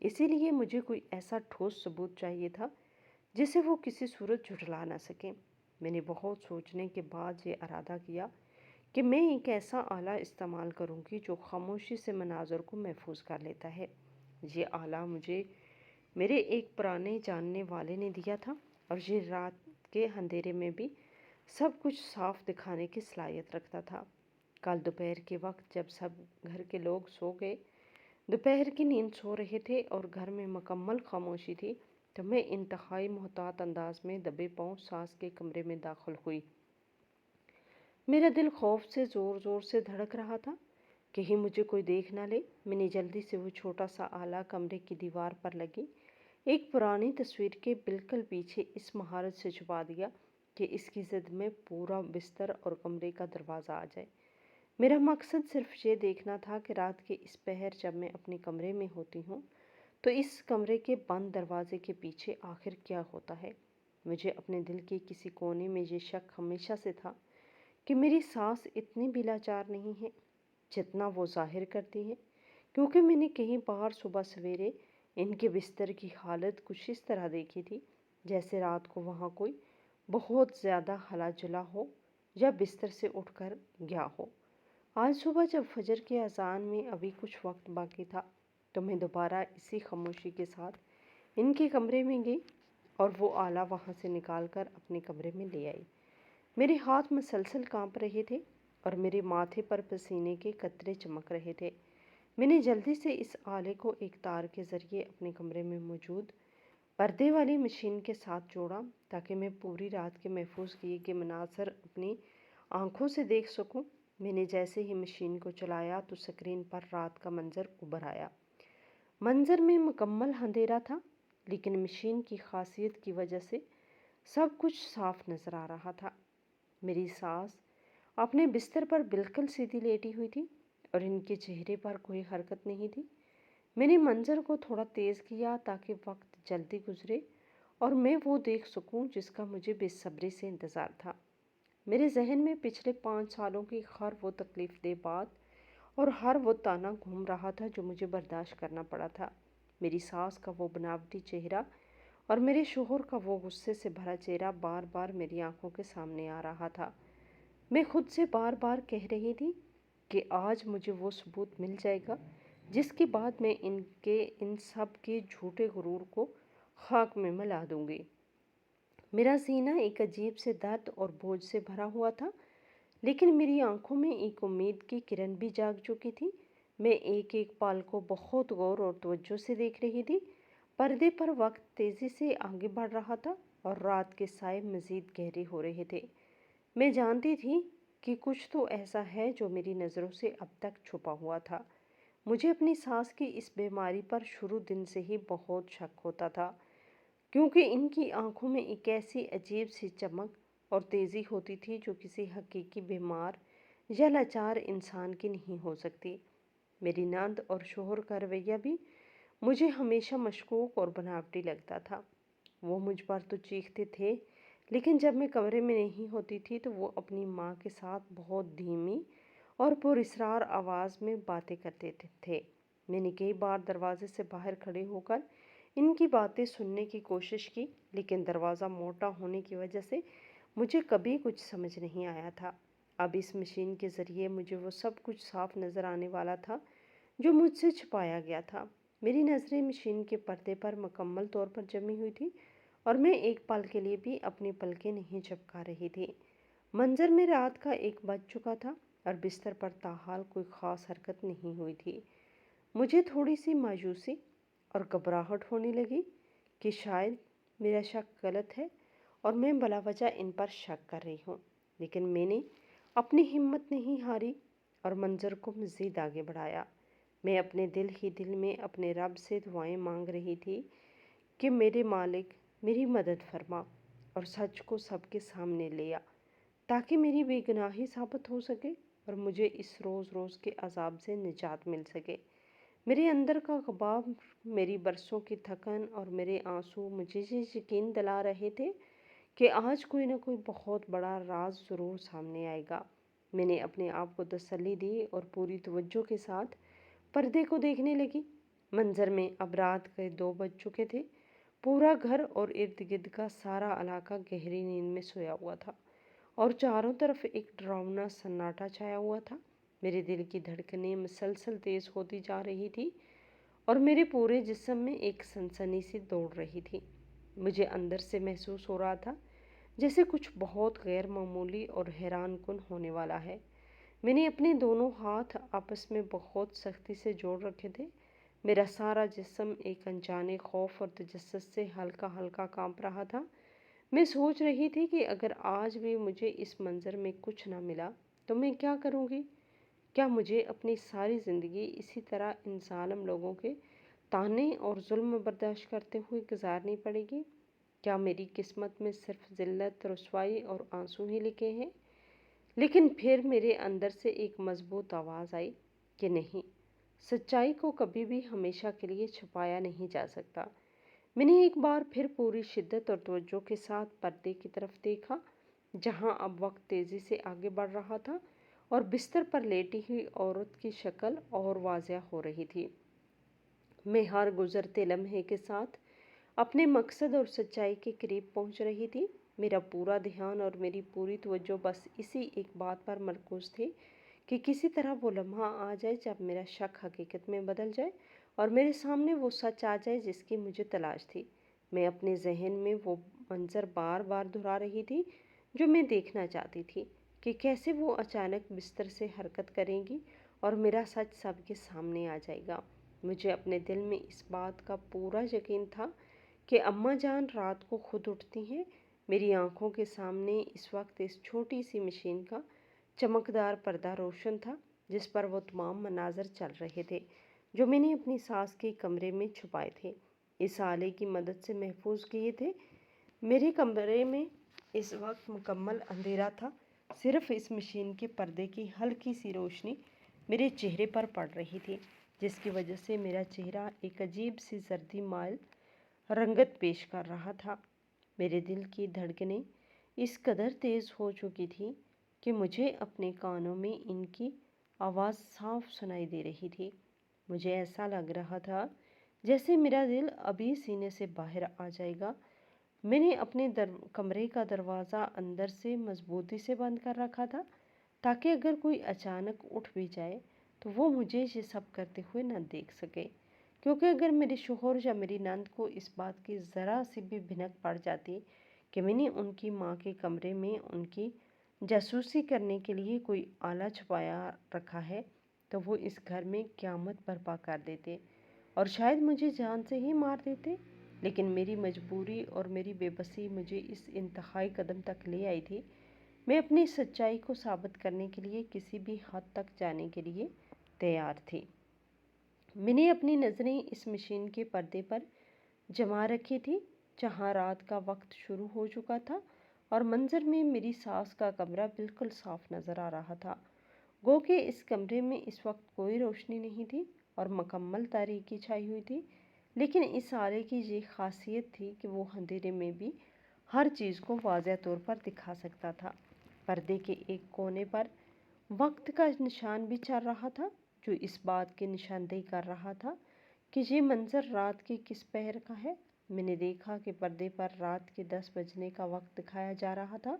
اسی لیے مجھے کوئی ایسا ٹھوس ثبوت چاہیے تھا جسے وہ کسی صورت جھٹلا نہ سکیں۔ میں نے بہت سوچنے کے بعد یہ ارادہ کیا کہ میں ایک ایسا آلہ استعمال کروں گی جو خاموشی سے مناظر کو محفوظ کر لیتا ہے۔ یہ آلہ مجھے میرے ایک پرانے جاننے والے نے دیا تھا اور یہ رات کے اندھیرے میں بھی سب کچھ صاف دکھانے کی صلاحیت رکھتا تھا۔ کل دوپہر کے وقت جب سب گھر کے لوگ سو گئے، دوپہر کی نیند سو رہے تھے اور گھر میں مکمل خاموشی تھی، تو میں انتہائی محتاط انداز میں دبے پاؤں ساس کے کمرے میں داخل ہوئی۔ میرا دل خوف سے زور زور سے دھڑک رہا تھا، کہیں مجھے کوئی دیکھ نہ لے۔ میں نے جلدی سے وہ چھوٹا سا آلہ کمرے کی دیوار پر لگی ایک پرانی تصویر کے بالکل پیچھے اس مہارت سے چھپا دیا کہ اس کی زد میں پورا بستر اور کمرے کا دروازہ آ جائے۔ میرا مقصد صرف یہ دیکھنا تھا کہ رات کے اس پہر جب میں اپنے کمرے میں ہوتی ہوں تو اس کمرے کے بند دروازے کے پیچھے آخر کیا ہوتا ہے۔ مجھے اپنے دل کے کسی کونے میں یہ شک ہمیشہ سے تھا کہ میری ساس اتنی بھی لاچار نہیں ہے جتنا وہ ظاہر کرتی ہے، کیونکہ میں نے کئی بار صبح سویرے ان کے بستر کی حالت کچھ اس طرح دیکھی تھی جیسے رات کو وہاں کوئی بہت زیادہ ہلا جلا ہو یا بستر سے اٹھ کر گیا ہو۔ آج صبح جب فجر کے اذان میں ابھی کچھ وقت باقی تھا تو میں دوبارہ اسی خاموشی کے ساتھ ان کے کمرے میں گئی اور وہ آلہ وہاں سے نکال کر اپنے کمرے میں لے آئی۔ میرے ہاتھ مسلسل کانپ رہے تھے اور میرے ماتھے پر پسینے کے قطرے چمک رہے تھے۔ میں نے جلدی سے اس آلے کو ایک تار کے ذریعے اپنے کمرے میں موجود پردے والی مشین کے ساتھ جوڑا تاکہ میں پوری رات کے محفوظ کیے گئے مناظر اپنی آنکھوں سے دیکھ سکوں۔ میں نے جیسے ہی مشین کو چلایا تو سکرین پر رات کا منظر ابھر آیا۔ منظر میں مکمل اندھیرا تھا، لیکن مشین کی خاصیت کی وجہ سے سب کچھ صاف نظر آ رہا تھا۔ میری ساس اپنے بستر پر بالکل سیدھی لیٹی ہوئی تھی اور ان کے چہرے پر کوئی حرکت نہیں تھی۔ میں نے منظر کو تھوڑا تیز کیا تاکہ وقت جلدی گزرے اور میں وہ دیکھ سکوں جس کا مجھے بے صبری سے انتظار تھا۔ میرے ذہن میں پچھلے 5 سالوں کی ہر وہ تکلیف دہ بات اور ہر وہ تانا گھوم رہا تھا جو مجھے برداشت کرنا پڑا تھا۔ میری ساس کا وہ بناوٹی چہرہ اور میرے شوہر کا وہ غصے سے بھرا چہرہ بار بار میری آنکھوں کے سامنے آ رہا تھا۔ میں خود سے بار بار کہہ رہی تھی کہ آج مجھے وہ ثبوت مل جائے گا جس کے بعد میں ان سب کے جھوٹے غرور کو خاک میں ملا دوں گی۔ میرا سینہ ایک عجیب سے درد اور بوجھ سے بھرا ہوا تھا، لیکن میری آنکھوں میں ایک امید کی کرن بھی جاگ چکی تھی۔ میں ایک ایک پال کو بہت غور اور توجہ سے دیکھ رہی تھی۔ پردے پر وقت تیزی سے آگے بڑھ رہا تھا اور رات کے سائے مزید گہرے ہو رہے تھے۔ میں جانتی تھی کہ کچھ تو ایسا ہے جو میری نظروں سے اب تک چھپا ہوا تھا۔ مجھے اپنی ساس کی اس بیماری پر شروع دن سے ہی بہت شک ہوتا تھا، کیونکہ ان کی آنکھوں میں ایک ایسی عجیب سی چمک اور تیزی ہوتی تھی جو کسی حقیقی بیمار یا لاچار انسان کی نہیں ہو سکتی۔ میری نند اور شوہر کا رویہ بھی مجھے ہمیشہ مشکوک اور بناوٹی لگتا تھا۔ وہ مجھ پر تو چیختے تھے، لیکن جب میں کمرے میں نہیں ہوتی تھی تو وہ اپنی ماں کے ساتھ بہت دھیمی اور پراسرار آواز میں باتیں کرتے تھے۔ میں نے کئی بار دروازے سے باہر کھڑے ہو کر ان کی باتیں سننے کی کوشش کی، لیکن دروازہ موٹا ہونے کی وجہ سے مجھے کبھی کچھ سمجھ نہیں آیا تھا۔ اب اس مشین کے ذریعے مجھے وہ سب کچھ صاف نظر آنے والا تھا جو مجھ سے چھپایا گیا تھا۔ میری نظریں مشین کے پردے پر مکمل طور پر جمی ہوئی تھی اور میں ایک پل کے لیے بھی اپنی پلکیں نہیں جھپکا رہی تھی۔ منظر میں رات کا 1 بج چکا تھا اور بستر پر تاحال کوئی خاص حرکت نہیں ہوئی تھی۔ مجھے تھوڑی سی مایوسی اور گھبراہٹ ہونے لگی کہ شاید میرا شک غلط ہے اور میں بلا وجہ ان پر شک کر رہی ہوں، لیکن میں نے اپنی ہمت نہیں ہاری اور منظر کو مزید آگے بڑھایا۔ میں اپنے دل ہی دل میں اپنے رب سے دعائیں مانگ رہی تھی کہ میرے مالک میری مدد فرما اور سچ کو سب کے سامنے لیا تاکہ میری بے گناہی ثابت ہو سکے اور مجھے اس روز روز کے عذاب سے نجات مل سکے۔ میرے اندر کا غبار، میری برسوں کی تھکن اور میرے آنسو مجھے یہ یقین دلا رہے تھے کہ آج کوئی نہ کوئی بہت بڑا راز ضرور سامنے آئے گا۔ میں نے اپنے آپ کو تسلی دی اور پوری توجہ کے ساتھ پردے کو دیکھنے لگی۔ منظر میں اب رات کے 2 بج چکے تھے۔ پورا گھر اور ارد گرد کا سارا علاقہ گہری نیند میں سویا ہوا تھا اور چاروں طرف ایک ڈراؤنا سناٹا چھایا ہوا تھا۔ میرے دل کی دھڑکنیں مسلسل تیز ہوتی جا رہی تھی اور میرے پورے جسم میں ایک سنسنی سی دوڑ رہی تھی۔ مجھے اندر سے محسوس ہو رہا تھا جیسے کچھ بہت غیر معمولی اور حیران کن ہونے والا ہے۔ میں نے اپنے دونوں ہاتھ آپس میں بہت سختی سے جوڑ رکھے تھے۔ میرا سارا جسم ایک انجانے خوف اور تجسس سے ہلکا ہلکا کانپ رہا تھا۔ میں سوچ رہی تھی کہ اگر آج بھی مجھے اس منظر میں کچھ نہ ملا تو میں کیا کروں گی؟ کیا مجھے اپنی ساری زندگی اسی طرح ان ظالم لوگوں کے طعنے اور ظلم برداشت کرتے ہوئے گزارنی پڑے گی؟ کیا میری قسمت میں صرف ذلت، رسوائی اور آنسو ہی لکھے ہیں؟ لیکن پھر میرے اندر سے ایک مضبوط آواز آئی کہ نہیں، سچائی کو کبھی بھی ہمیشہ کے لیے چھپایا نہیں جا سکتا۔ میں نے ایک بار پھر پوری شدت اور توجہ کے ساتھ پردے کی طرف دیکھا، جہاں اب وقت تیزی سے آگے بڑھ رہا تھا اور بستر پر لیٹی ہوئی عورت کی شکل اور واضح ہو رہی تھی۔ میں ہر گزرتے لمحے کے ساتھ اپنے مقصد اور سچائی کے قریب پہنچ رہی تھی۔ میرا پورا دھیان اور میری پوری توجہ بس اسی ایک بات پر مرکوز تھی کہ کسی طرح وہ لمحہ آ جائے جب میرا شک حقیقت میں بدل جائے اور میرے سامنے وہ سچ آ جائے جس کی مجھے تلاش تھی۔ میں اپنے ذہن میں وہ منظر بار بار دہرا رہی تھی جو میں دیکھنا چاہتی تھی، کہ کیسے وہ اچانک بستر سے حرکت کریں گی اور میرا سچ سب کے سامنے آ جائے گا۔ مجھے اپنے دل میں اس بات کا پورا یقین تھا کہ اماں جان رات کو خود اٹھتی ہیں۔ میری آنکھوں کے سامنے اس وقت اس چھوٹی سی مشین کا چمکدار پردہ روشن تھا جس پر وہ تمام مناظر چل رہے تھے جو میں نے اپنی ساس کے کمرے میں چھپائے تھے، اس آلے کی مدد سے محفوظ کیے تھے۔ میرے کمرے میں اس وقت مکمل اندھیرا تھا، صرف اس مشین کے پردے کی ہلکی سی روشنی میرے چہرے پر پڑ رہی تھی، جس کی وجہ سے میرا چہرہ ایک عجیب سی زردی مائل رنگت پیش کر رہا تھا۔ میرے دل کی دھڑکنیں اس قدر تیز ہو چکی تھی کہ مجھے اپنے کانوں میں ان کی آواز صاف سنائی دے رہی تھی۔ مجھے ایسا لگ رہا تھا جیسے میرا دل ابھی سینے سے باہر آ جائے گا۔ میں نے اپنے کمرے کا دروازہ اندر سے مضبوطی سے بند کر رکھا تھا تاکہ اگر کوئی اچانک اٹھ بھی جائے تو وہ مجھے یہ سب کرتے ہوئے نہ دیکھ سکے، کیونکہ اگر میرے شوہر یا میری نند کو اس بات کی ذرا سی بھی بھنک پڑ جاتی کہ میں نے ان کی ماں کے کمرے میں ان کی جاسوسی کرنے کے لیے کوئی آلہ چھپایا رکھا ہے تو وہ اس گھر میں قیامت برپا کر دیتے اور شاید مجھے جان سے ہی مار دیتے۔ لیکن میری مجبوری اور میری بے بسی مجھے اس انتہائی قدم تک لے آئی تھی۔ میں اپنی سچائی کو ثابت کرنے کے لیے کسی بھی حد تک جانے کے لیے تیار تھی۔ میں نے اپنی نظریں اس مشین کے پردے پر جما رکھی تھی جہاں رات کا وقت شروع ہو چکا تھا اور منظر میں میری ساس کا کمرہ بالکل صاف نظر آ رہا تھا، گو کہ اس کمرے میں اس وقت کوئی روشنی نہیں تھی اور مکمل تاریکی چھائی ہوئی تھی۔ لیکن اس آلے کی یہ خاصیت تھی کہ وہ اندھیرے میں بھی ہر چیز کو واضح طور پر دکھا سکتا تھا۔ پردے کے ایک کونے پر وقت کا نشان بھی چل رہا تھا جو اس بات کی نشاندہی کر رہا تھا کہ یہ منظر رات کے کس پہر کا ہے۔ میں نے دیکھا کہ پردے پر رات کے 10 بجنے کا وقت دکھایا جا رہا تھا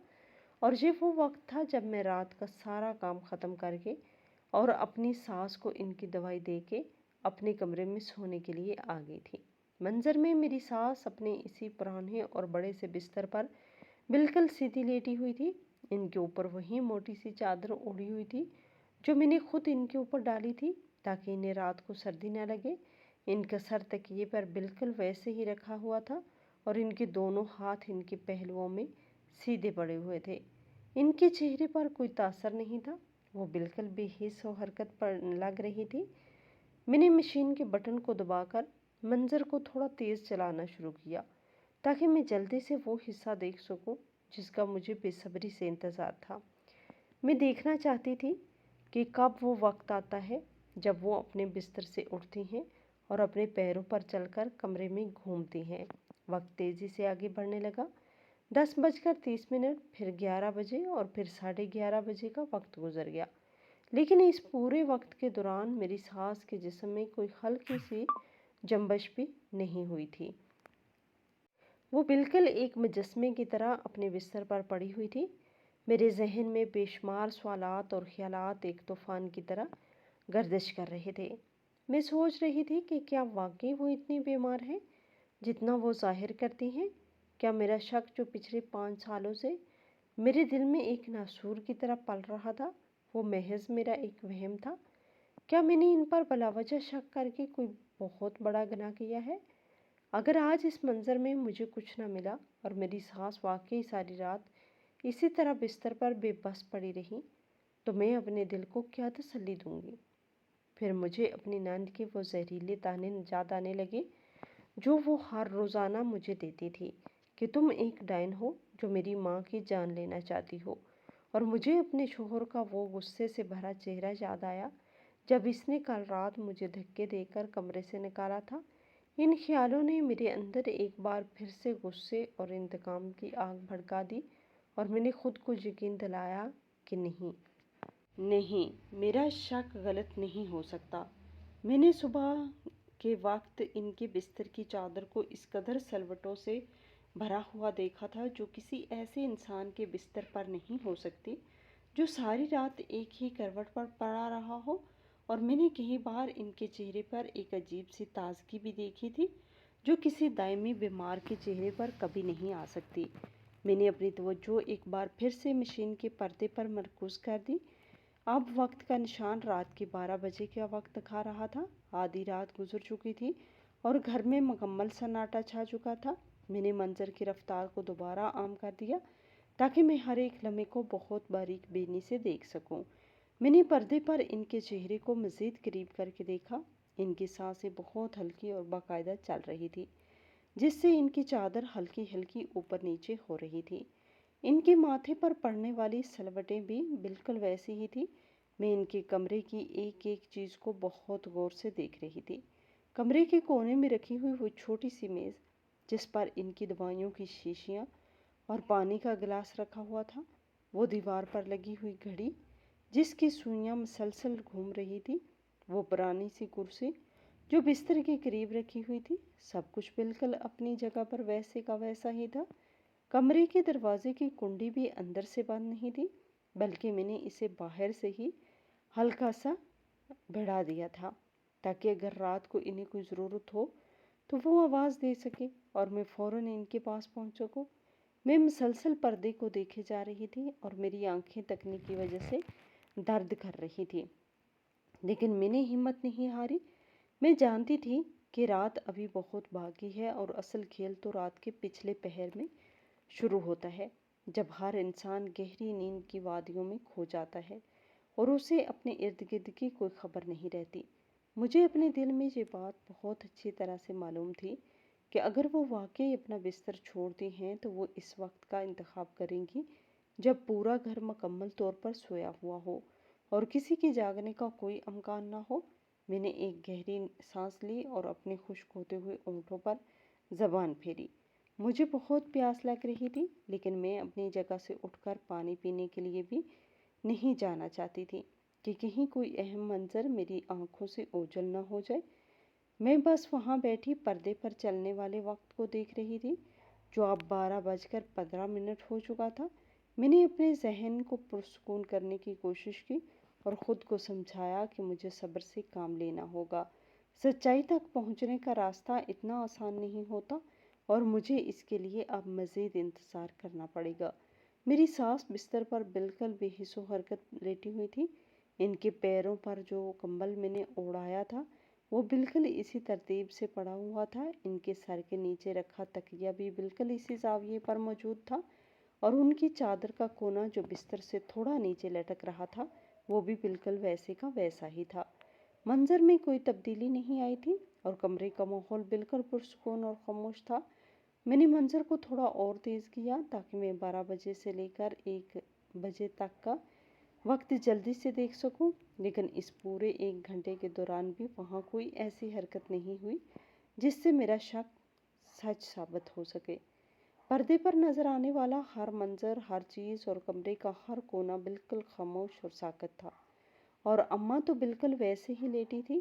اور یہ وہ وقت تھا جب میں رات کا سارا کام ختم کر کے اور اپنی ساس کو ان کی دوائی دے کے اپنے کمرے میں سونے کے لیے آ گئی تھی۔ منظر میں میری ساس اپنے اسی پرانے اور بڑے سے بستر پر بالکل سیدھی لیٹی ہوئی تھی۔ ان کے اوپر وہی موٹی سی چادر اوڑھی ہوئی تھی جو میں نے خود ان کے اوپر ڈالی تھی تاکہ انہیں رات کو سردی نہ لگے۔ ان کا سر تکیے پر بالکل ویسے ہی رکھا ہوا تھا اور ان کے دونوں ہاتھ ان کے پہلوؤں میں سیدھے پڑے ہوئے تھے۔ ان کے چہرے پر کوئی تاثر نہیں تھا، وہ بالکل بے حس و حرکت پر لگ رہی تھی۔ میں نے مشین کے بٹن کو دبا کر منظر کو تھوڑا تیز چلانا شروع کیا تاکہ میں جلدی سے وہ حصہ دیکھ سکوں جس کا مجھے بے صبری سے انتظار تھا۔ میں دیکھنا چاہتی تھی کہ کب وہ وقت آتا ہے جب وہ اپنے بستر سے اٹھتی ہیں اور اپنے پیروں پر چل کر کمرے میں گھومتی ہیں۔ وقت تیزی سے آگے بڑھنے لگا۔ 10:30، پھر 11 بجے اور پھر 11:30 بجے کا وقت گزر گیا، لیکن اس پورے وقت کے دوران میری ساس کے جسم میں کوئی ہلکی سی جنبش بھی نہیں ہوئی تھی۔ وہ بالکل ایک مجسمے کی طرح اپنے بستر پر پڑی ہوئی تھی۔ میرے ذہن میں بے شمار سوالات اور خیالات ایک طوفان کی طرح گردش کر رہے تھے۔ میں سوچ رہی تھی کہ کیا واقعی وہ اتنی بیمار ہے جتنا وہ ظاہر کرتی ہیں؟ کیا میرا شک جو پچھلے 5 سالوں سے میرے دل میں ایک ناسور کی طرح پل رہا تھا، وہ محض میرا ایک وہم تھا؟ کیا میں نے ان پر بلا وجہ شک کر کے کوئی بہت بڑا گناہ کیا ہے؟ اگر آج اس منظر میں مجھے کچھ نہ ملا اور میری سانس واقعی ساری رات اسی طرح بستر پر بے بس پڑی رہی، تو میں اپنے دل کو کیا تسلی دوں گی؟ پھر مجھے اپنی ناند کے وہ زہریلے طعنے یاد آنے لگے جو وہ ہر روزانہ مجھے دیتی تھی کہ تم ایک ڈائن ہو جو میری ماں کی جان لینا چاہتی ہو، اور مجھے اپنے شوہر کا وہ غصے سے بھرا چہرہ یاد آیا جب اس نے کل رات مجھے دھکے دے کر کمرے سے نکالا تھا۔ ان خیالوں نے میرے اندر ایک بار پھر سے غصے اور انتقام کی آگ بھڑکا دی، اور میں نے خود کو یقین دلایا کہ نہیں، میرا شک غلط نہیں ہو سکتا۔ میں نے صبح کے وقت ان کے بستر کی چادر کو اس قدر سلوٹوں سے بھرا ہوا دیکھا تھا جو کسی ایسے انسان کے بستر پر نہیں ہو سکتی جو ساری رات ایک ہی کروٹ پر پڑا رہا ہو، اور میں نے کئی بار ان کے چہرے پر ایک عجیب سی تازگی بھی دیکھی تھی جو کسی دائمی بیمار کے چہرے پر کبھی نہیں آ سکتی۔ میں نے اپنی توجہ ایک بار پھر سے مشین کے پردے پر مرکوز کر دی۔ اب وقت کا نشان رات کے 12 بجے کا وقت دکھا رہا تھا۔ آدھی رات گزر چکی تھی اور گھر میں مکمل سناٹا چھا چکا تھا۔ میں نے منظر کی رفتار کو دوبارہ عام کر دیا تاکہ میں ہر ایک لمحے کو بہت باریک بینی سے دیکھ سکوں۔ میں نے پردے پر ان کے چہرے کو مزید قریب کر کے دیکھا۔ ان کی سانسیں بہت ہلکی اور باقاعدہ چل رہی تھی، جس سے ان کی چادر ہلکی ہلکی اوپر نیچے ہو رہی تھی۔ ان کے ماتھے پر پڑنے والی سلوٹیں بھی بالکل ویسی ہی تھی۔ میں ان کے کمرے کی ایک ایک چیز کو بہت غور سے دیکھ رہی تھی۔ کمرے کے کونے میں رکھی ہوئی وہ چھوٹی سی میز جس پر ان کی دوائیوں کی شیشیاں اور پانی کا گلاس رکھا ہوا تھا، وہ دیوار پر لگی ہوئی گھڑی جس کی سوئیاں مسلسل گھوم رہی تھی، وہ پرانی سی کرسی جو بستر کے قریب رکھی ہوئی تھی، سب کچھ بالکل اپنی جگہ پر ویسے کا ویسا ہی تھا۔ کمرے کے دروازے کی کنڈی بھی اندر سے بند نہیں تھی، بلکہ میں نے اسے باہر سے ہی ہلکا سا بڑھا دیا تھا تاکہ اگر رات کو انہیں کوئی ضرورت ہو تو وہ آواز دے سکے اور میں فوراً ان کے پاس پہنچ سکوں۔ میں مسلسل پردے کو دیکھے جا رہی تھی اور میری آنکھیں تکنے کی وجہ سے درد کر رہی تھی، لیکن میں نے ہمت نہیں ہاری۔ میں جانتی تھی کہ رات ابھی بہت باقی ہے اور اصل کھیل تو رات کے پچھلے پہر میں شروع ہوتا ہے، جب ہر انسان گہری نیند کی وادیوں میں کھو جاتا ہے اور اسے اپنے ارد گرد کی کوئی خبر نہیں رہتی۔ مجھے اپنے دل میں یہ بات بہت اچھی طرح سے معلوم تھی کہ اگر وہ واقعی اپنا بستر چھوڑتی ہیں تو وہ اس وقت کا انتخاب کریں گی جب پورا گھر مکمل طور پر سویا ہوا ہو اور کسی کے جاگنے کا کوئی امکان نہ ہو۔ میں نے ایک گہری سانس لی اور اپنے خشک ہوتے ہوئے ہونٹوں پر زبان پھیری۔ مجھے بہت پیاس لگ رہی تھی، لیکن میں اپنی جگہ سے اٹھ کر پانی پینے کے لیے بھی نہیں جانا چاہتی تھی کہ کہیں کوئی اہم منظر میری آنکھوں سے اوجھل نہ ہو جائے۔ میں بس وہاں بیٹھی پردے پر چلنے والے وقت کو دیکھ رہی تھی جو اب 12:15 ہو چکا تھا۔ میں نے اپنے ذہن کو پرسکون کرنے کی کوشش کی اور خود کو سمجھایا کہ مجھے صبر سے کام لینا ہوگا۔ سچائی تک پہنچنے کا راستہ اتنا آسان نہیں ہوتا اور مجھے اس کے لیے اب مزید انتظار کرنا پڑے گا۔ میری ساس بستر پر بالکل بے حس و حرکت لیٹی ہوئی تھی۔ ان کے پیروں پر جو کمبل میں نے اوڑھایا تھا وہ بالکل اسی ترتیب سے پڑا ہوا تھا۔ ان کے سر کے نیچے رکھا تکیہ بھی بالکل اسی زاویے پر موجود تھا اور ان کی چادر کا کونا جو بستر سے تھوڑا نیچے لٹک رہا تھا وہ بھی بالکل ویسے کا ویسا ہی تھا۔ منظر میں کوئی تبدیلی نہیں آئی تھی اور کمرے کا ماحول بالکل پرسکون اور خاموش تھا۔ میں نے منظر کو تھوڑا اور تیز کیا تاکہ میں 12 بجے سے لے کر 1 بجے تک کا وقت جلدی سے دیکھ سکوں، لیکن اس پورے 1 گھنٹے کے دوران بھی وہاں کوئی ایسی حرکت نہیں ہوئی جس سے میرا شک سچ ثابت ہو سکے۔ پردے پر نظر آنے والا ہر منظر، ہر چیز اور کمرے کا ہر کونا بالکل خاموش اور ساکت تھا، اور اماں تو بالکل ویسے ہی لیٹی تھی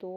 2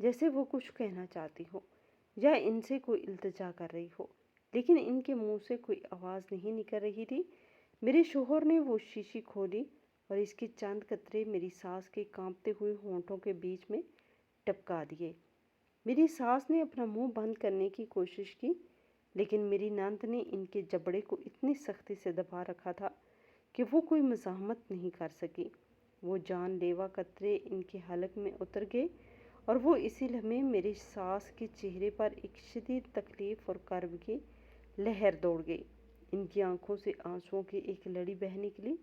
جیسے وہ کچھ کہنا چاہتی ہو یا ان سے کوئی التجا کر رہی ہو، لیکن ان کے منہ سے کوئی آواز نہیں نکل رہی تھی۔ میرے شوہر نے وہ شیشی کھولی اور اس کے چند قطرے میری ساس کے کانپتے ہوئے ہونٹوں کے بیچ میں ٹپکا دیے۔ میری ساس نے اپنا منہ بند کرنے کی کوشش کی، لیکن میری نند نے ان کے جبڑے کو اتنی سختی سے دبا رکھا تھا کہ وہ کوئی مزاحمت نہیں کر سکی۔ وہ جان لیوا قطرے ان کے حلق میں اتر گئے اور وہ اسی لمحے میری ساس کے چہرے پر ایک شدید تکلیف اور کرب کی لہر دوڑ گئی۔ ان کی آنکھوں سے آنسوؤں کی ایک لڑی بہہ نکلی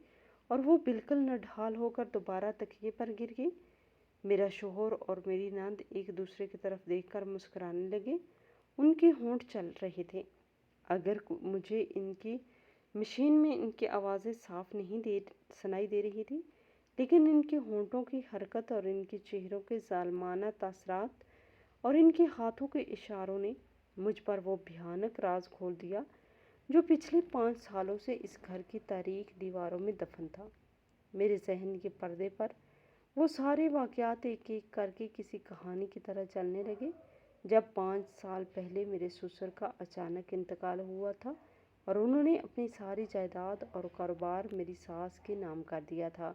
اور وہ بالکل نڈھال ہو کر دوبارہ تکیے پر گر گئی۔ میرا شوہر اور میری نند ایک دوسرے کی طرف دیکھ کر مسکرانے لگے۔ ان کے ہونٹ چل رہے تھے۔ اگر مجھے ان کی مشین میں ان کی آوازیں صاف نہیں سنائی دے رہی تھی، لیکن ان کے ہونٹوں کی حرکت اور ان کے چہروں کے ظالمانہ تاثرات اور ان کے ہاتھوں کے اشاروں نے مجھ پر وہ بھیانک راز کھول دیا جو پچھلے 5 سالوں سے اس گھر کی تاریک دیواروں میں دفن تھا۔ میرے ذہن کے پردے پر وہ سارے واقعات ایک ایک کر کے کسی کہانی کی طرح چلنے لگے۔ جب 5 سال پہلے میرے سسر کا اچانک انتقال ہوا تھا اور انہوں نے اپنی ساری جائیداد اور کاروبار میری ساس کے نام کر دیا تھا۔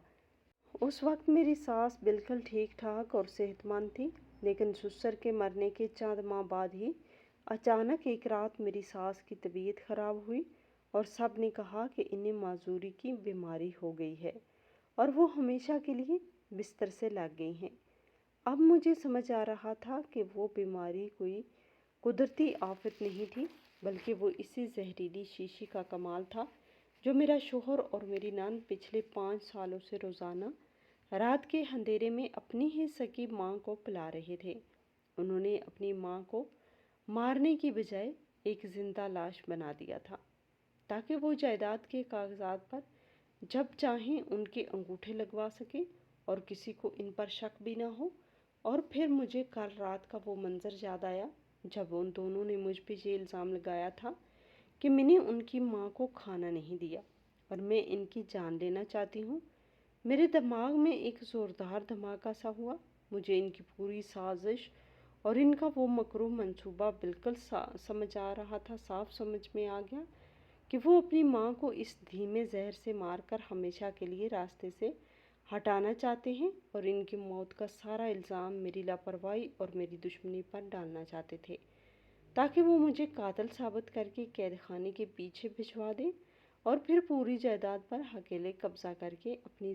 اس وقت میری ساس بالکل ٹھیک ٹھاک اور صحت مند تھی، لیکن سسر کے مرنے کے چند ماہ بعد ہی اچانک ایک رات میری ساس کی طبیعت خراب ہوئی اور سب نے کہا کہ انہیں معذوری کی بیماری ہو گئی ہے اور وہ ہمیشہ کے لیے بستر سے لگ گئی ہیں۔ اب مجھے سمجھ آ رہا تھا کہ وہ بیماری کوئی قدرتی آفت نہیں تھی، بلکہ وہ اسی زہریلی شیشی کا کمال تھا جو میرا شوہر اور میری نند پچھلے 5 سالوں سے روزانہ رات کے اندھیرے میں اپنی ہی سکی ماں کو پلا رہے تھے۔ انہوں نے اپنی ماں کو مارنے کی بجائے ایک زندہ لاش بنا دیا تھا تاکہ وہ جائیداد کے کاغذات پر جب چاہیں ان کے انگوٹھے لگوا سکے اور کسی کو ان پر شک بھی نہ ہو۔ اور پھر مجھے کل رات کا وہ منظر یاد آیا جب ان دونوں نے مجھ پہ یہ الزام لگایا تھا کہ میں نے ان کی ماں کو کھانا نہیں دیا اور میں ان کی جان لینا چاہتی ہوں۔ میرے دماغ میں ایک زوردار دھماکہ سا ہوا۔ مجھے ان کی پوری سازش اور ان کا وہ مکروہ منصوبہ بالکل سمجھ آ رہا تھا۔ صاف سمجھ میں آ گیا کہ وہ اپنی ماں کو اس دھیمے زہر سے مار کر ہمیشہ کے لیے راستے سے ہٹانا چاہتے ہیں اور ان کی موت کا سارا الزام میری لاپرواہی اور میری دشمنی پر ڈالنا چاہتے تھے تاکہ وہ مجھے قاتل ثابت کر کے قید خانے کے پیچھے بھجوا دیں اور پھر پوری جائیداد پر اکیلے قبضہ کر کے اپنی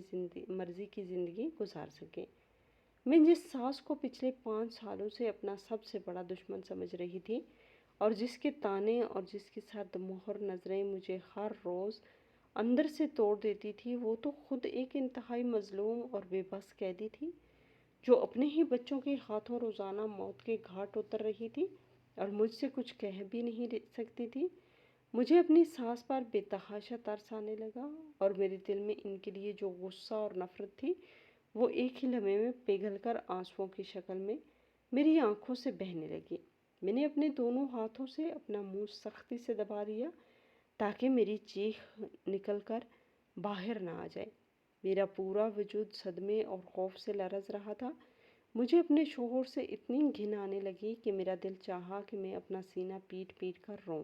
مرضی کی زندگی گزار سکیں۔ میں جس ساس کو پچھلے 5 سالوں سے اپنا سب سے بڑا دشمن سمجھ رہی تھی اور جس کے تانے اور جس کی سرد مہر نظریں مجھے ہر روز اندر سے توڑ دیتی تھی، وہ تو خود ایک انتہائی مظلوم اور بے بس قیدی تھی جو اپنے ہی بچوں کے ہاتھوں روزانہ موت کے گھاٹ اتر رہی تھی اور مجھ سے کچھ کہہ بھی نہیں سکتی تھی۔ مجھے اپنی ساس پر بے تحاشا ترس آنے لگا اور میرے دل میں ان کے لیے جو غصہ اور نفرت تھی وہ ایک ہی لمحے میں پگھل کر آنسوؤں کی شکل میں میری آنکھوں سے بہنے لگی۔ میں نے اپنے دونوں ہاتھوں سے اپنا منہ سختی سے دبا لیا تاکہ میری چیخ نکل کر باہر نہ آ جائے۔ میرا پورا وجود صدمے اور خوف سے لرز رہا تھا۔ مجھے اپنے شوہر سے اتنی گھن آنے لگی کہ میرا دل چاہا کہ میں اپنا سینہ پیٹ پیٹ کر روں۔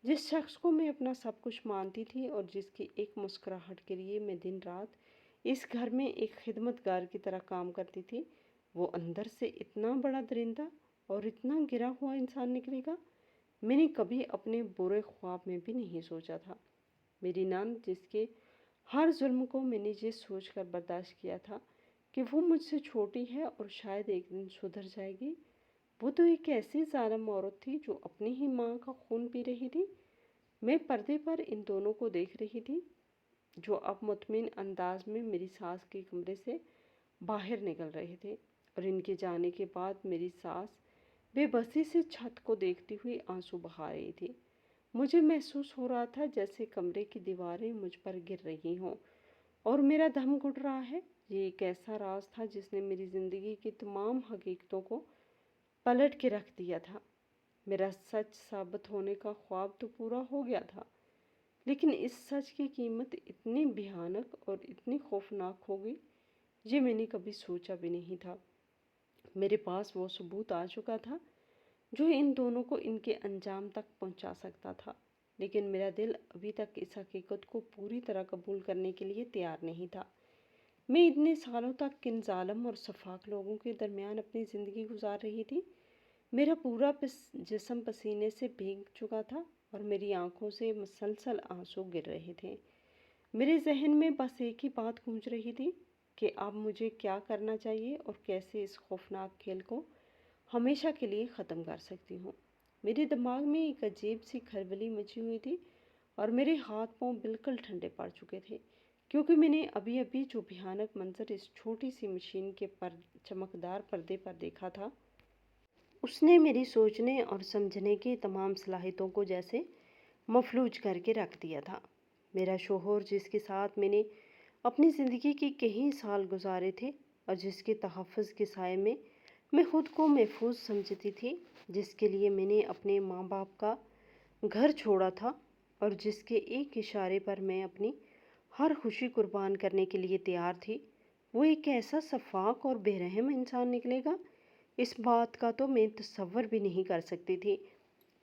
جس شخص کو میں اپنا سب کچھ مانتی تھی اور جس کی ایک مسکراہٹ کے لیے میں دن رات اس گھر میں ایک خدمت گار کی طرح کام کرتی تھی، وہ اندر سے اتنا بڑا درندہ اور اتنا گرا ہوا انسان نکلے گا، میں نے کبھی اپنے برے خواب میں بھی نہیں سوچا تھا۔ میری نند جس کے ہر ظلم کو میں نے یہ سوچ کر برداشت کیا تھا کہ وہ مجھ سے چھوٹی ہے اور شاید ایک دن سدھر جائے گی، وہ تو ایک ایسی ظالم عورت تھی جو اپنی ہی ماں کا خون پی رہی تھی۔ میں پردے پر ان دونوں کو دیکھ رہی تھی جو اب مطمئن انداز میں میری ساس کے کمرے سے باہر نکل رہے تھے اور ان کے جانے کے بعد میری ساس بے بسی سے چھت کو دیکھتی ہوئی آنسو بہا رہی تھی۔ مجھے محسوس ہو رہا تھا جیسے کمرے کی دیواریں مجھ پر گر رہی ہوں اور میرا دم گھٹ رہا ہے۔ یہ ایک ایسا راز تھا جس نے میری زندگی کی تمام حقیقتوں کو پلٹ کے رکھ دیا تھا۔ میرا سچ ثابت ہونے کا خواب تو پورا ہو گیا تھا، لیکن اس سچ کی قیمت اتنی بھیانک اور اتنی خوفناک ہوگی یہ میں نے کبھی سوچا بھی نہیں تھا۔ میرے پاس وہ ثبوت آ چکا تھا جو ان دونوں کو ان کے انجام تک پہنچا سکتا تھا، لیکن میرا دل ابھی تک اس حقیقت کو پوری طرح قبول کرنے کے لیے تیار نہیں تھا۔ میں اتنے سالوں تک کن ظالم اور شفاق لوگوں کے درمیان اپنی زندگی گزار رہی تھی۔ میرا پورا جسم پسینے سے بھیگ چکا تھا اور میری آنکھوں سے مسلسل آنسو گر رہے تھے۔ میرے ذہن میں بس ایک ہی بات گونج رہی تھی کہ اب مجھے کیا کرنا چاہیے اور کیسے اس خوفناک کھیل کو ہمیشہ کے لیے ختم کر سکتی ہوں۔ میرے دماغ میں ایک عجیب سی کھلبلی مچی ہوئی تھی اور میرے ہاتھ پاؤں بالکل ٹھنڈے پڑ چکے تھے، کیونکہ میں نے ابھی ابھی جو بھیانک منظر اس چھوٹی سی مشین کے چمکدار پردے پر دیکھا تھا، اس نے میری سوچنے اور سمجھنے کی تمام صلاحیتوں کو جیسے مفلوج کر کے رکھ دیا تھا۔ میرا شوہر، جس کے ساتھ میں نے اپنی زندگی کے کئی سال گزارے تھے اور جس کے تحفظ کے سائے میں خود کو محفوظ سمجھتی تھی، جس کے لیے میں نے اپنے ماں باپ کا گھر چھوڑا تھا اور جس کے ایک اشارے پر میں اپنی ہر خوشی قربان کرنے کے لیے تیار تھی، وہ ایک ایسا شفاق اور بے رحم انسان نکلے گا، اس بات کا تو میں تصور بھی نہیں کر سکتی تھی۔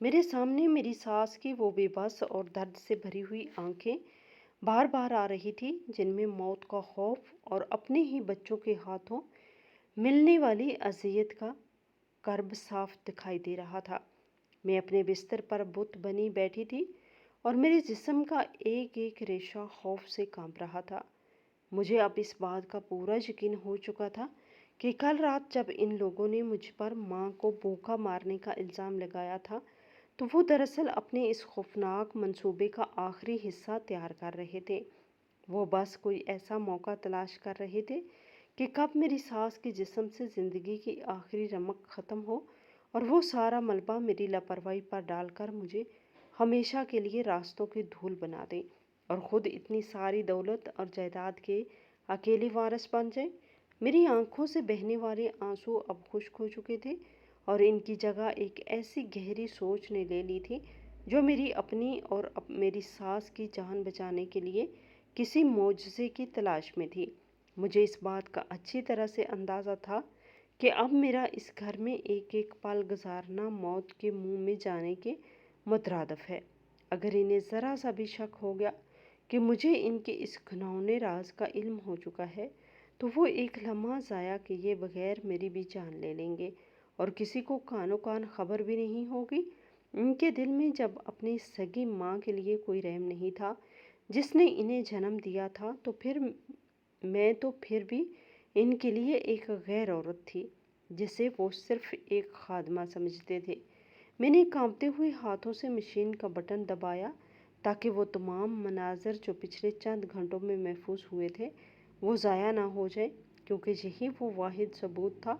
میرے سامنے میری ساس کی وہ بے بس اور درد سے بھری ہوئی آنکھیں بار بار آ رہی تھی، جن میں موت کا خوف اور اپنے ہی بچوں کے ہاتھوں ملنے والی اذیت کا کرب صاف دکھائی دے رہا تھا۔ میں اپنے بستر پر بت بنی بیٹھی تھی اور میرے جسم کا ایک ایک ریشہ خوف سے کانپ رہا تھا۔ مجھے اب اس بات کا پورا یقین ہو چکا تھا کہ کل رات جب ان لوگوں نے مجھ پر ماں کو بھوکا مارنے کا الزام لگایا تھا، تو وہ دراصل اپنے اس خوفناک منصوبے کا آخری حصہ تیار کر رہے تھے۔ وہ بس کوئی ایسا موقع تلاش کر رہے تھے کہ کب میری ساس کے جسم سے زندگی کی آخری رمق ختم ہو اور وہ سارا ملبہ میری لاپرواہی پر ڈال کر مجھے ہمیشہ کے لیے راستوں کی دھول بنا دیں اور خود اتنی ساری دولت اور جائیداد کے اکیلے وارث بن جائیں۔ میری آنکھوں سے بہنے والے آنسو اب خشک ہو چکے تھے اور ان کی جگہ ایک ایسی گہری سوچ نے لے لی تھی جو میری اپنی اور میری ساس کی جان بچانے کے لیے کسی معجزے کی تلاش میں تھی۔ مجھے اس بات کا اچھی طرح سے اندازہ تھا کہ اب میرا اس گھر میں ایک ایک پل گزارنا موت کے منہ میں جانے کے مترادف ہے۔ اگر انہیں ذرا سا بھی شک ہو گیا کہ مجھے ان کے اس گھناؤنے راز کا علم ہو چکا ہے، تو وہ ایک لمحہ ضائع کیے بغیر میری بھی جان لے لیں گے اور کسی کو کانوں کان خبر بھی نہیں ہوگی۔ ان کے دل میں جب اپنی سگی ماں کے لیے کوئی رحم نہیں تھا جس نے انہیں جنم دیا تھا، تو پھر بھی ان کے لیے ایک غیر عورت تھی جسے وہ صرف ایک خادمہ سمجھتے تھے۔ میں نے کانپتے ہوئے ہاتھوں سے مشین کا بٹن دبایا تاکہ وہ تمام مناظر جو پچھلے چند گھنٹوں میں محفوظ ہوئے تھے وہ ضائع نہ ہو جائیں، کیونکہ یہی وہ واحد ثبوت تھا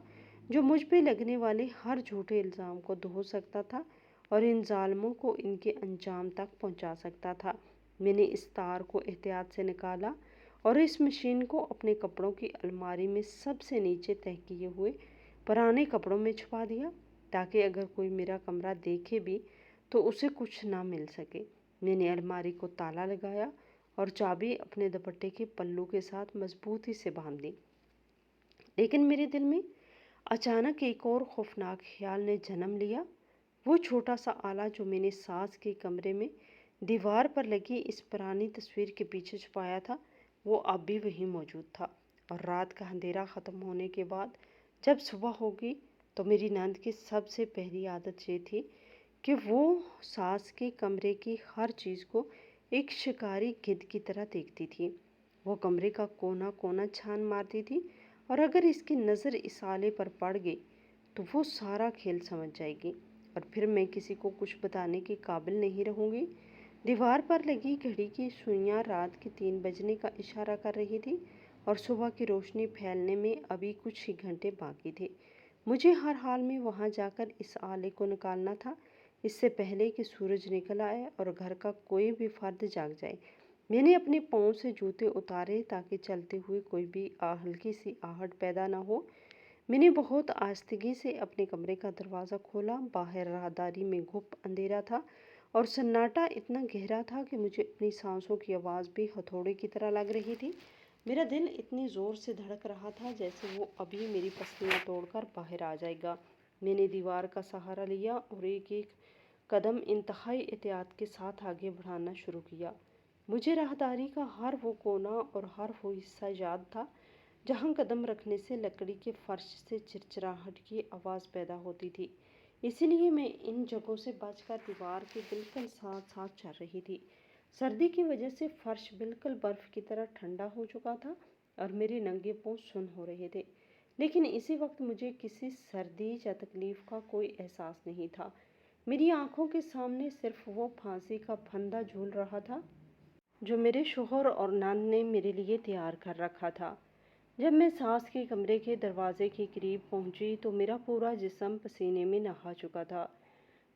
جو مجھ پہ لگنے والے ہر جھوٹے الزام کو دھو سکتا تھا اور ان ظالموں کو ان کے انجام تک پہنچا سکتا تھا۔ میں نے اس تار کو احتیاط سے نکالا اور اس مشین کو اپنے کپڑوں کی الماری میں سب سے نیچے تہہ کیے ہوئے پرانے کپڑوں میں چھپا دیا، تاکہ اگر کوئی میرا کمرہ دیکھے بھی تو اسے کچھ نہ مل سکے۔ میں نے الماری کو تالا لگایا اور چابی اپنے دوپٹے کے پلو کے ساتھ مضبوطی سے باندھ دی۔ لیکن میرے دل میں اچانک ایک اور خوفناک خیال نے جنم لیا۔ وہ چھوٹا سا آلہ جو میں نے ساس کے کمرے میں دیوار پر لگی اس پرانی تصویر کے پیچھے چھپایا تھا، وہ اب بھی وہیں موجود تھا۔ اور رات کا اندھیرا ختم ہونے کے بعد جب صبح ہوگی تو میری نند کی سب سے پہلی عادت یہ تھی کہ وہ ساس کے کمرے کی ہر چیز کو ایک شکاری گدھ کی طرح دیکھتی تھی۔ وہ کمرے کا کونا کونا چھان مارتی تھی اور اگر اس کی نظر اس آلے پر پڑ گئی تو وہ سارا کھیل سمجھ جائے گی اور پھر میں کسی کو کچھ بتانے کے قابل نہیں رہوں گی۔ دیوار پر لگی گھڑی کی سوئیاں رات کے 3 بجنے کا اشارہ کر رہی تھی اور صبح کی روشنی پھیلنے میں ابھی کچھ ہی گھنٹے باقی تھے۔ مجھے ہر حال میں وہاں جا کر اس آلے کو نکالنا تھا، اس سے پہلے کہ سورج نکل آئے اور گھر کا کوئی بھی فرد جاگ جائے۔ میں نے اپنے پاؤں سے جوتے اتارے تاکہ چلتے ہوئے کوئی بھی ہلکی سی آہٹ پیدا نہ ہو۔ میں نے بہت آہستگی سے اپنے کمرے کا دروازہ کھولا۔ باہر راہداری میں گھپ اندھیرا تھا اور سناٹا اتنا گہرا تھا کہ مجھے اپنی سانسوں کی آواز بھی ہتھوڑے کی طرح لگ رہی تھی۔ میرا دل اتنی زور سے دھڑک رہا تھا جیسے وہ ابھی میری پسلیاں توڑ کر باہر آ جائے گا۔ میں نے دیوار کا سہارا لیا اور ایک ایک قدم انتہائی احتیاط کے ساتھ آگے بڑھانا شروع کیا۔ مجھے راہداری کا ہر وہ کونا اور ہر وہ حصہ یاد تھا جہاں قدم رکھنے سے لکڑی کے فرش سے چرچراہٹ کی آواز پیدا ہوتی تھی، اسی لیے میں ان جگہوں سے بچ کر دیوار کے بالکل ساتھ ساتھ چل رہی تھی۔ سردی کی وجہ سے فرش بالکل برف کی طرح ٹھنڈا ہو چکا تھا اور میرے ننگے پاؤں سن ہو رہے تھے، لیکن اسی وقت مجھے کسی سردی یا تکلیف کا کوئی احساس نہیں تھا۔ میری آنکھوں کے سامنے صرف وہ پھانسی کا پھندا جھول رہا تھا جو میرے شوہر اور نند نے میرے لیے تیار کر رکھا تھا۔ جب میں ساس کے کمرے کے دروازے کے قریب پہنچی تو میرا پورا جسم پسینے میں نہا چکا تھا۔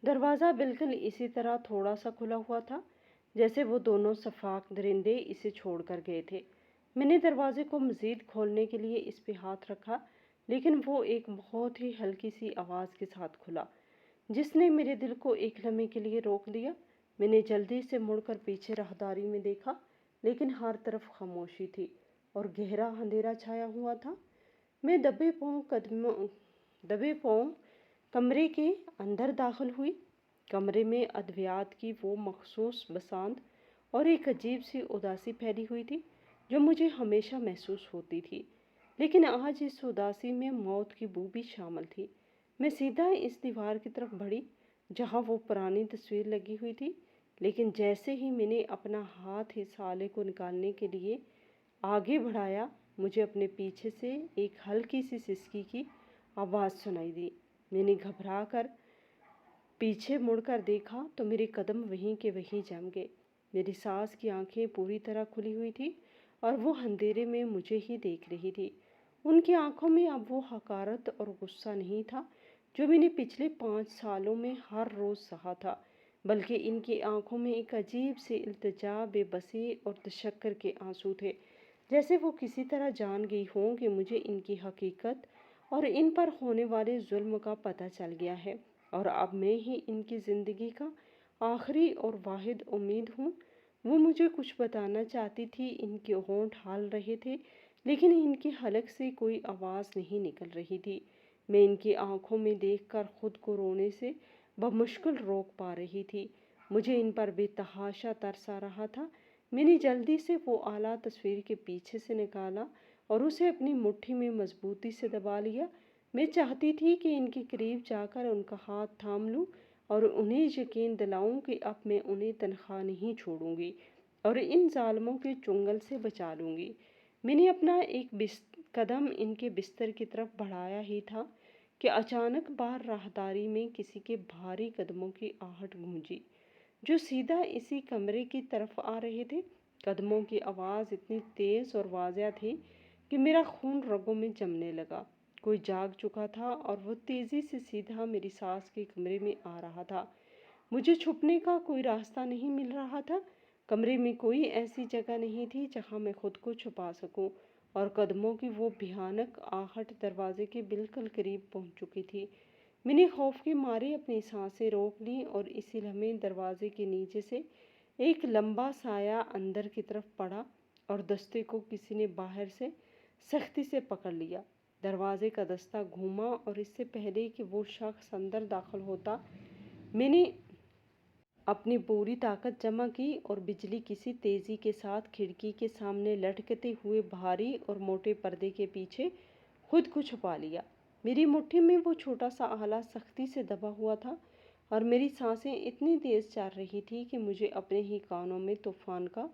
دروازہ بالکل اسی طرح تھوڑا سا کھلا ہوا تھا جیسے وہ دونوں شفاق درندے اسے چھوڑ کر گئے تھے۔ میں نے دروازے کو مزید کھولنے کے لیے اس پہ ہاتھ رکھا، لیکن وہ ایک بہت ہی ہلکی سی آواز کے ساتھ کھلا جس نے میرے دل کو ایک لمحے کے لیے روک دیا۔ میں نے جلدی سے مڑ کر پیچھے راہداری میں دیکھا، لیکن ہر طرف خاموشی تھی اور گہرا اندھیرا چھایا ہوا تھا۔ میں دبے پاؤں کمرے کے اندر داخل ہوئی۔ کمرے میں ادویات کی وہ مخصوص بساط اور ایک عجیب سی اداسی پھیلی ہوئی تھی جو مجھے ہمیشہ محسوس ہوتی تھی، لیکن آج اس اداسی میں موت کی بو بھی شامل تھی۔ میں سیدھا اس دیوار کی طرف بڑھی جہاں وہ پرانی تصویر لگی ہوئی تھی، لیکن جیسے ہی میں نے اپنا ہاتھ اس آلے کو نکالنے کے لیے آگے بڑھایا، مجھے اپنے پیچھے سے ایک ہلکی سی سسکی کی آواز سنائی دی۔ میں نے گھبرا کر پیچھے مڑ کر دیکھا تو میرے قدم وہیں کے وہیں جم گئے۔ میری ساس کی آنکھیں پوری طرح کھلی ہوئی تھی اور وہ اندھیرے میں مجھے ہی دیکھ رہی تھی۔ ان کی آنکھوں میں اب وہ حقارت اور غصہ نہیں تھا جو میں نے پچھلے 5 سالوں میں ہر روز سہا تھا، بلکہ ان کی آنکھوں میں ایک عجیب سی التجا، بے بسی اور تشکر کے آنسو تھے، جیسے وہ کسی طرح جان گئی ہوں کہ مجھے ان کی حقیقت اور ان پر ہونے والے ظلم کا پتہ چل گیا ہے اور اب میں ہی ان کی زندگی کا آخری اور واحد امید ہوں۔ وہ مجھے کچھ بتانا چاہتی تھی، ان کے ہونٹ ہل رہے تھے، لیکن ان کے حلق سے کوئی آواز نہیں نکل رہی تھی۔ میں ان کی آنکھوں میں دیکھ کر خود کو رونے سے بمشکل روک پا رہی تھی۔ مجھے ان پر بے تحاشا ترس آ رہا تھا۔ میں نے جلدی سے وہ آلہ تصویر کے پیچھے سے نکالا اور اسے اپنی مٹھی میں مضبوطی سے دبا لیا۔ میں چاہتی تھی کہ ان کے قریب جا کر ان کا ہاتھ تھام لوں اور انہیں یقین دلاؤں کہ اب میں انہیں تنہا نہیں چھوڑوں گی اور ان ظالموں کے چنگل سے بچا لوں گی۔ میں نے اپنا ایک قدم ان کے بستر کی طرف بڑھایا ہی تھا کہ اچانک باہر راہداری میں کسی کے بھاری قدموں کی آہٹ گونجی جو سیدھا اسی کمرے کی طرف آ رہے تھے۔ قدموں کی آواز اتنی تیز اور واضح تھی کہ میرا خون رگوں میں جمنے لگا۔ کوئی جاگ چکا تھا اور وہ تیزی سے سیدھا میری ساس کے کمرے میں آ رہا تھا۔ مجھے چھپنے کا کوئی راستہ نہیں مل رہا تھا۔ کمرے میں کوئی ایسی جگہ نہیں تھی جہاں میں خود کو چھپا سکوں اور قدموں کی وہ بھیانک آہٹ دروازے کے بالکل قریب پہنچ چکی تھی۔ میں نے خوف کے مارے اپنی سانسیں روک لیں اور اسی لمحے دروازے کے نیچے سے ایک لمبا سایہ اندر کی طرف پڑا اور دستے کو کسی نے باہر سے سختی سے پکڑ لیا۔ دروازے کا دستہ گھوما اور اس سے پہلے کہ وہ شخص اندر داخل ہوتا، میں نے اپنی پوری طاقت جمع کی اور بجلی کسی تیزی کے ساتھ کھڑکی کے سامنے لٹکتے ہوئے بھاری اور موٹے پردے کے پیچھے خود کو چھپا لیا۔ میری مٹھی میں وہ چھوٹا سا آلہ سختی سے دبا ہوا تھا اور میری سانسیں اتنی تیز چل رہی تھی کہ مجھے اپنے ہی کانوں میں طوفان کا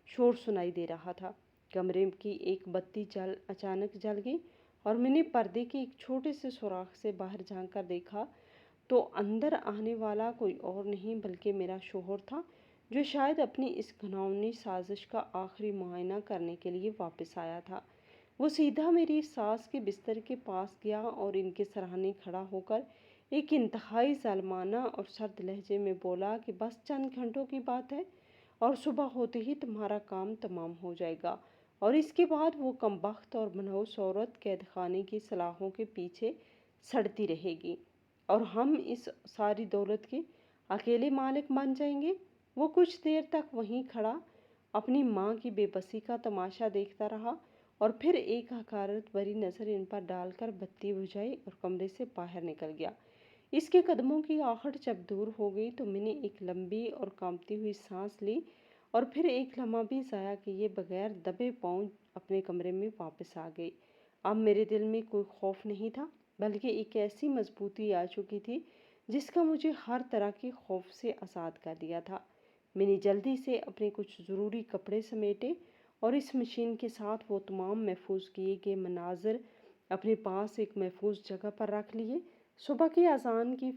شور سنائی دے رہا تھا۔ کمرے کی ایک بتی اچانک جل گئی اور میں نے پردے کے ایک چھوٹے سے سوراخ سے باہر جھانک کر دیکھا تو اندر آنے والا کوئی اور نہیں بلکہ میرا شوہر تھا، جو شاید اپنی اس گھناؤنی سازش کا آخری معائنہ کرنے کے لیے واپس آیا تھا۔ وہ سیدھا میری ساس کے بستر کے پاس گیا اور ان کے سرہانے کھڑا ہو کر ایک انتہائی ظالمانہ اور سرد لہجے میں بولا کہ بس چند گھنٹوں کی بات ہے اور صبح ہوتے ہی تمہارا کام تمام ہو جائے گا اور اس کے بعد وہ کمبخت اور منحوس عورت قید خانے کی سلاخوں کے پیچھے سڑتی رہے گی اور ہم اس ساری دولت کے اکیلے مالک بن جائیں گے۔ وہ کچھ دیر تک وہیں کھڑا اپنی ماں کی بے بسی کا تماشا دیکھتا رہا اور پھر ایک حقارت بھری نظر ان پر ڈال کر بتی بجھائی اور کمرے سے باہر نکل گیا۔ اس کے قدموں کی آہٹ جب دور ہو گئی تو میں نے ایک لمبی اور کانپتی ہوئی سانس لی اور پھر ایک لمحہ بھی ضائع کیے بغیر دبے پاؤں اپنے کمرے میں واپس آ گئی۔ اب میرے دل میں کوئی خوف نہیں تھا، بلکہ ایک ایسی مضبوطی آ چکی تھی جس کا مجھے ہر طرح کے خوف سے آزاد کر دیا تھا۔ میں نے جلدی سے اپنے کچھ ضروری کپڑے سمیٹے اور اس مشین کے ساتھ وہ تمام محفوظ کیے گئے مناظر اپنے پاس ایک محفوظ جگہ پر رکھ لیے۔ صبح کی اذان کی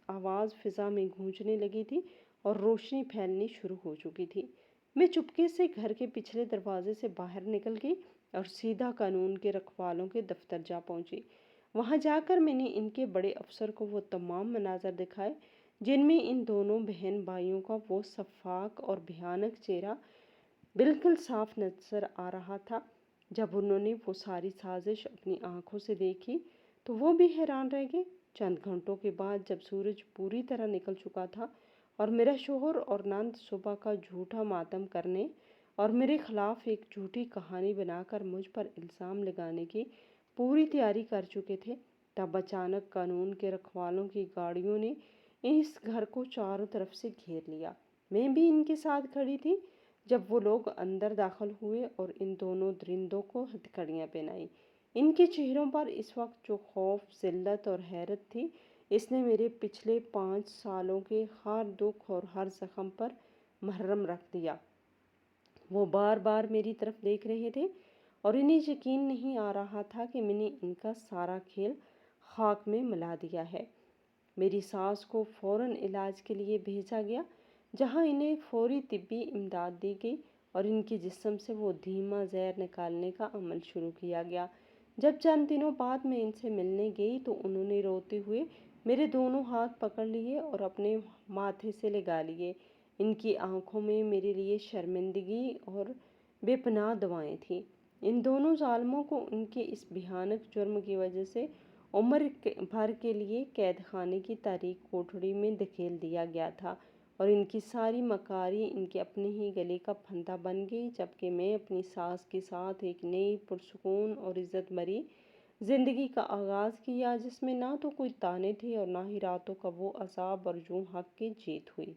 آواز فضا میں گونجنے لگی تھی اور روشنی پھیلنی شروع ہو چکی تھی۔ میں چپکے سے گھر کے پچھلے دروازے سے باہر نکل گئی اور سیدھا قانون کے رکھوالوں کے دفتر جا پہنچی۔ وہاں جا کر میں نے ان کے بڑے افسر کو وہ تمام مناظر دکھائے جن میں ان دونوں بہن بھائیوں کا وہ شفاف اور بھیانک چہرہ بالکل صاف نظر آ رہا تھا۔ جب انہوں نے وہ ساری سازش اپنی آنکھوں سے دیکھی تو وہ بھی حیران رہ گئے۔ چند گھنٹوں کے بعد جب سورج پوری طرح نکل چکا تھا اور میرا شوہر اور نند صبح کا جھوٹا ماتم کرنے اور میرے خلاف ایک جھوٹی کہانی بنا کر مجھ پر الزام لگانے کی پوری تیاری کر چکے تھے، تب اچانک قانون کے رکھوالوں کی گاڑیوں نے اس گھر کو چاروں طرف سے گھیر لیا۔ میں بھی ان کے ساتھ کھڑی تھی جب وہ لوگ اندر داخل ہوئے اور ان دونوں درندوں کو ہتھکڑیاں پہنائیں۔ ان کے چہروں پر اس وقت جو خوف، ذلت اور حیرت تھی، اس نے میرے پچھلے 5 سالوں کے ہر دکھ اور ہر زخم پر مرہم رکھ دیا۔ وہ بار بار میری طرف دیکھ رہے تھے اور انہیں یقین نہیں آ رہا تھا کہ میں نے ان کا سارا کھیل خاک میں ملا دیا ہے۔ میری ساس کو فوراً علاج کے لیے بھیجا گیا، جہاں انہیں فوری طبی امداد دی گئی اور ان کے جسم سے وہ دھیما زہر نکالنے کا عمل شروع کیا گیا۔ جب چند دنوں بعد میں ان سے ملنے گئی تو انہوں نے روتے ہوئے میرے دونوں ہاتھ پکڑ لیے اور اپنے ماتھے سے لگا لیے۔ ان کی آنکھوں میں میرے لیے شرمندگی اور بے پناہ دعائیں تھیں۔ ان دونوں ظالموں کو ان کے اس بھیانک جرم کی وجہ سے عمر بھر کے لیے قید خانے کی تاریک کوٹڑی میں دھکیل دیا گیا تھا اور ان کی ساری مکاری ان کے اپنے ہی گلے کا پھندا بن گئی، جبکہ میں اپنی ساس کے ساتھ ایک نئی پرسکون اور عزت بھری زندگی کا آغاز کیا، جس میں نہ تو کوئی تانے تھے اور نہ ہی راتوں کا وہ عذاب اور یوں حق کی جیت ہوئی۔